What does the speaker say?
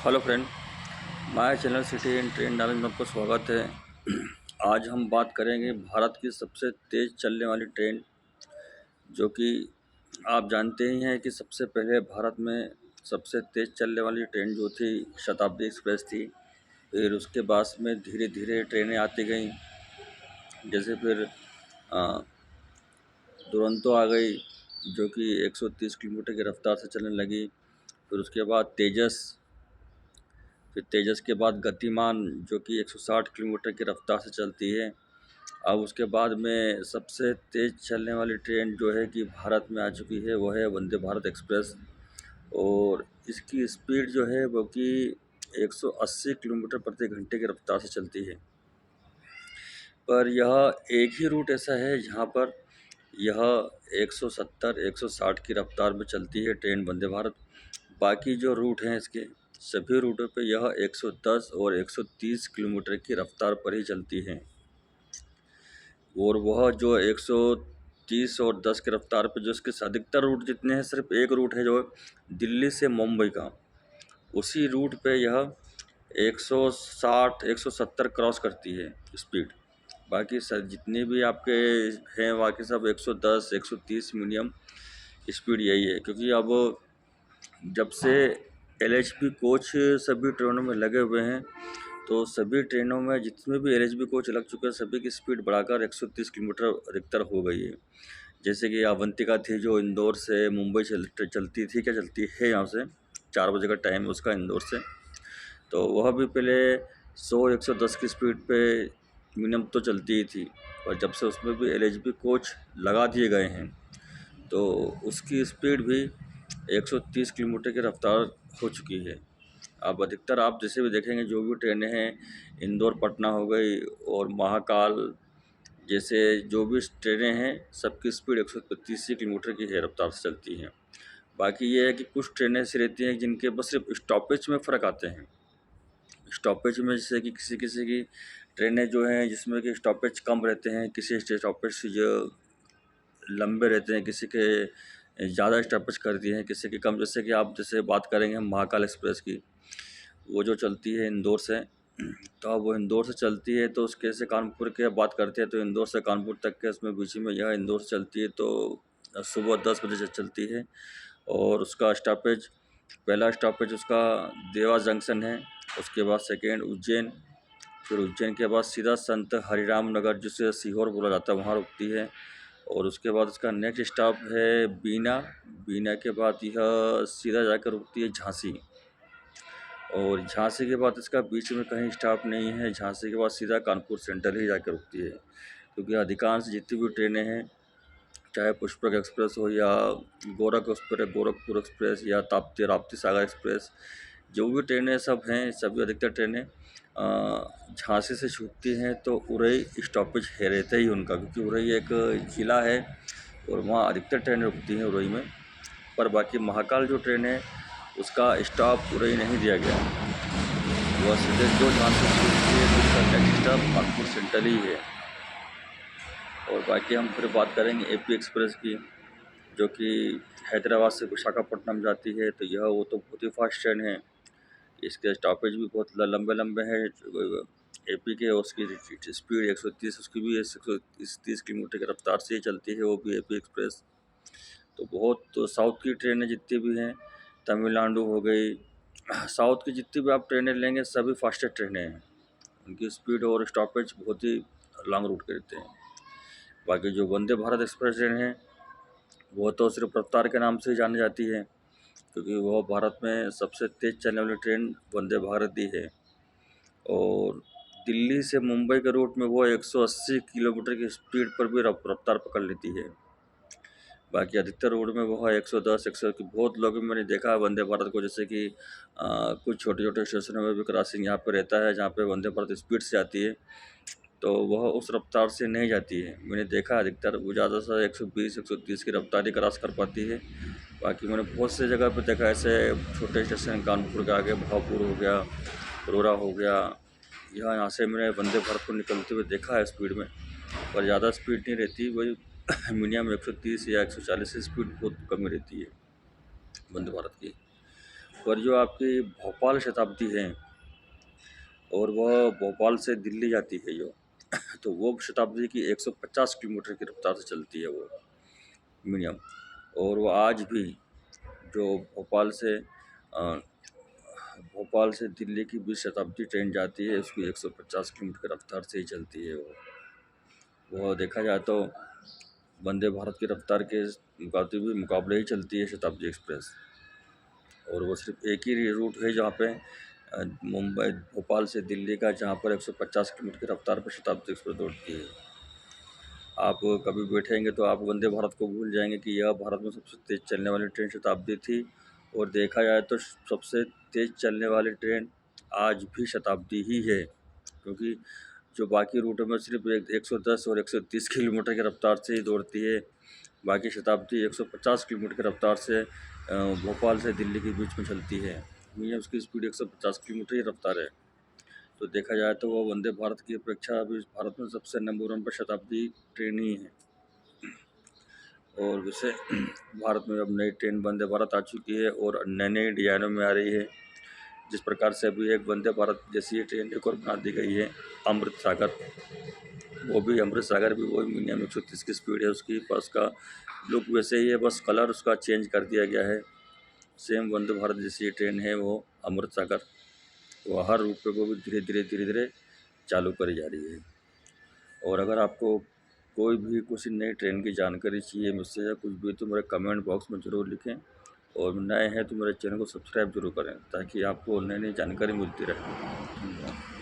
Hello friend, my channel city and train knowledge में आपका स्वागत है। आज हम बात करेंगे भारत की सबसे तेज़ चलने वाली ट्रेन, जो कि आप जानते ही हैं कि सबसे पहले भारत में सबसे तेज़ चलने वाली ट्रेन जो थी शताब्दी एक्सप्रेस थी। फिर उसके बाद में धीरे धीरे ट्रेनें आती गईं, जैसे फिर दुरंतो आ गई जो कि 130 किलोमीटर की रफ्तार से चलने लगी। फिर उसके बाद तेजस, फिर तेजस के बाद गतिमान जो कि 160 किलोमीटर की रफ्तार से चलती है। अब उसके बाद में सबसे तेज़ चलने वाली ट्रेन जो है कि भारत में आ चुकी है, वो है वंदे भारत एक्सप्रेस। और इसकी स्पीड जो है वो कि 180 किलोमीटर प्रति घंटे की रफ्तार से चलती है। पर यह एक ही रूट ऐसा है जहाँ पर यह 170 160 की रफ्तार में चलती है ट्रेन वंदे भारत। बाकी जो रूट हैं इसके सभी रूटों पे यह 110 और 130 किलोमीटर की रफ्तार पर ही चलती हैं। और वह जो 130 और 10 की रफ्तार पे जो इसके अधिकतर रूट जितने हैं, सिर्फ एक रूट है जो दिल्ली से मुंबई का, उसी रूट पे यह 160 170 क्रॉस करती है स्पीड। बाकी सर जितने भी आपके हैं बाकी सब 110 130 मिनिमम स्पीड यही है। क्योंकि अब जब से एलएचबी कोच सभी ट्रेनों में लगे हुए हैं, तो सभी ट्रेनों में जितने भी एलएचबी कोच लग चुके हैं सभी की स्पीड बढ़ाकर 130 किलोमीटर अधिकतर हो गई है। जैसे कि अवंतिका थी जो इंदौर से मुंबई चलती थी, क्या चलती है यहाँ से 4 बजे का टाइम है उसका इंदौर से, तो वह भी पहले 100-110 की स्पीड पे मिनिमम तो चलती ही थी। और जब से उसमें भी एलएचबी कोच लगा दिए गए हैं तो उसकी स्पीड भी 130 किलोमीटर की रफ्तार हो चुकी है। अब अधिकतर आप जैसे भी देखेंगे जो भी ट्रेनें हैं, इंदौर पटना हो गई और महाकाल जैसे जो भी ट्रेनें हैं, सबकी स्पीड 130 किलोमीटर की है रफ्तार से चलती हैं। बाकी ये है कि कुछ ट्रेनें ऐसी रहती हैं जिनके बस सिर्फ स्टॉपेज में फ़र्क आते हैं। स्टॉपेज में जैसे कि किसी किसी की ट्रेनें जो हैं जिसमें कि स्टॉपेज कम रहते हैं, किसी स्टॉपेज जो लंबे रहते हैं, किसी के ज़्यादा स्टॉपेज कर दिए हैं, किसी के कम। जैसे कि आप जैसे बात करेंगे हम महाकाल एक्सप्रेस की, वो जो चलती है इंदौर से, तो अब वो इंदौर से चलती है तो उसके से कानपुर की बात करते हैं तो इंदौर से कानपुर तक के उसमें बीच में यह इंदौर से चलती है तो सुबह 10 बजे से चलती है। और उसका स्टॉपेज, पहला स्टॉपेज उसका देवास जंक्शन है, उसके बाद सेकेंड उज्जैन, फिर उज्जैन के बाद सीधा संत हरिराम नगर जिसे सीहोर बोला जाता है वहाँ रुकती है। और उसके बाद उसका नेक्स्ट स्टॉप है बीना। बीना के बाद यह सीधा जाकर रुकती है झांसी। और झांसी के बाद इसका बीच में कहीं स्टॉप नहीं है, झांसी के बाद सीधा कानपुर सेंट्रल ही जाकर रुकती है। क्योंकि अधिकांश जितनी भी ट्रेनें हैं, चाहे पुष्पक एक्सप्रेस हो या गोरखपुर एक्सप्रेस या ताप्ती राप्ती सागर एक्सप्रेस, जो भी ट्रेनें सब हैं, सभी अधिकतर ट्रेनें झांसी से छूटती हैं तो उरई स्टॉपेज है रहता ही उनका, क्योंकि उरई एक ज़िला है और वहाँ अधिकतर ट्रेनें रुकती हैं उरई में। पर बाकी महाकाल जो ट्रेन है उसका स्टॉप उरई नहीं दिया गया, वह सीधे जो झांसी से छूटती है तो उसका नेक्स्ट स्टॉप कानपुर सेंट्रल ही है। और बाकी हम फिर बात करेंगे एपी एक्सप्रेस की, जो कि हैदराबाद से विशाखापट्टनम जाती है। तो यह वो तो बहुत ही फास्ट ट्रेन है, इसके स्टॉपेज भी बहुत लंबे लंबे हैं एपी के। उसकी स्पीड 130, उसकी भी 130 किलोमीटर की रफ्तार से ही चलती है, वो भी एपी एक्सप्रेस। तो बहुत तो साउथ की ट्रेनें जितनी भी हैं, तमिलनाडु हो गई, साउथ की जितनी भी आप ट्रेनें लेंगे सभी फास्टेस्ट ट्रेनें हैं, उनकी स्पीड और स्टॉपेज बहुत ही लॉन्ग रूट के रहते हैं। बाकी जो वंदे भारत एक्सप्रेस ट्रेन है वो तो सिर्फ रफ्तार के नाम से ही जानी जाती है, क्योंकि वह भारत में सबसे तेज़ चलने वाली ट्रेन वंदे भारत ही है। और दिल्ली से मुंबई के रूट में वो 180 किलोमीटर की स्पीड पर भी रफ्तार पकड़ लेती है। बाकी अधिकतर रोड में वो है 110 100 की। बहुत लोग मैंने देखा है वंदे भारत को, जैसे कि कुछ छोटे छोटे स्टेशनों में भी क्रॉसिंग यहाँ पे रहता है जहाँ पे वंदे भारत स्पीड से आती है, तो वह उस रफ्तार से नहीं जाती है। मैंने देखा अधिकतर वो ज़्यादा से 120 130 की रफ्तार ही क्रॉस कर पाती है। बाकी मैंने बहुत से जगह पे देखा ऐसे छोटे स्टेशन, कानपुर के आगे भावपुर हो गया, रोरा हो गया, यहाँ से मैंने वंदे भारत को निकलते हुए देखा है स्पीड में। पर ज़्यादा स्पीड नहीं रहती, वही मिनिमम 130 या 140 की स्पीड बहुत कम ही रहती है वंदे भारत की। पर जो आपकी भोपाल शताब्दी है और वह भोपाल से दिल्ली जाती है जो तो वो शताब्दी की 150 किलोमीटर की रफ्तार से चलती है वो मीडियम। और वो आज भी जो भोपाल से दिल्ली की 20 शताब्दी ट्रेन जाती है उसकी 150 किलोमीटर की रफ्तार से ही चलती है वो देखा जाए तो वंदे भारत की रफ्तार के मुकाबले ही चलती है शताब्दी एक्सप्रेस। और वो सिर्फ एक ही रूट है जहाँ पे मुंबई भोपाल से दिल्ली का, जहाँ पर 150 किलोमीटर की रफ्तार पर शताब्दी एक्सप्रेस दौड़ती है। आप कभी बैठेंगे तो आप वंदे भारत को भूल जाएंगे कि यह भारत में सबसे तेज़ चलने वाली ट्रेन शताब्दी थी। और देखा जाए तो सबसे तेज़ चलने वाली ट्रेन आज भी शताब्दी ही है, क्योंकि जो बाकी रूटों में सिर्फ 110 और 130 किलोमीटर की रफ्तार से ही दौड़ती है, बाकी शताब्दी 150 किलोमीटर की रफ्तार से भोपाल से दिल्ली के बीच में चलती है। मीडियम उसकी स्पीड 150 किलोमीटर की रफ्तार है। तो देखा जाए तो वो वंदे भारत की अपेक्षा अभी भारत में सबसे नंबर 1 पर शताब्दी ट्रेन ही है। और वैसे भारत में अब नई ट्रेन वंदे भारत आ चुकी है और नए नए डिजाइनों में आ रही है। जिस प्रकार से अभी एक वंदे भारत जैसी ट्रेन एक और बना दी गई है, अमृत सागर। वो भी अमृत सागर भी वही मीडियम 130 की स्पीड है उसकी, पर उसका लुक वैसे ही है, बस कलर उसका चेंज कर दिया गया है। सेम वंदे भारत जैसी ट्रेन है वो अमृत सागर। वो हर रूट पे वो भी धीरे धीरे चालू करी जा रही है। और अगर आपको कोई भी कुछ नई ट्रेन की जानकारी चाहिए मुझसे या कुछ भी, तो मेरे कमेंट बॉक्स में ज़रूर लिखें। और नए हैं तो मेरे चैनल को सब्सक्राइब जरूर करें ताकि आपको नई नई जानकारी मिलती रहे। धन्यवाद।